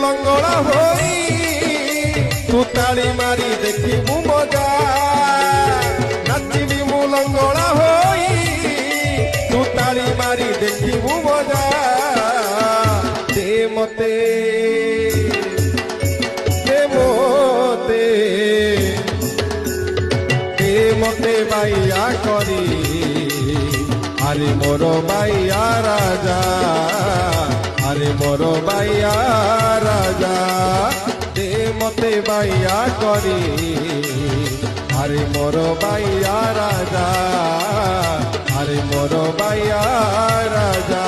ଲଙ୍ଗଳା ହୋଇ ତୁ ତାଳି ମାରି ଦେଖିବୁ ମଜା ନାଚିବି ମୁଁ ଲଙ୍ଗଳା ହୋଇ ତୁ ତାଳି ମାରି ଦେଖିବୁ ମଜା ଦେ ମତେ মতে বাইয়া করি আরে মোর বাইয়া রাজা আরে মোর বাইয়া রাজা দে মতে বাইয়া করি আরে মোর বাইয়া রাজা আরে মোর বাইয়া রাজা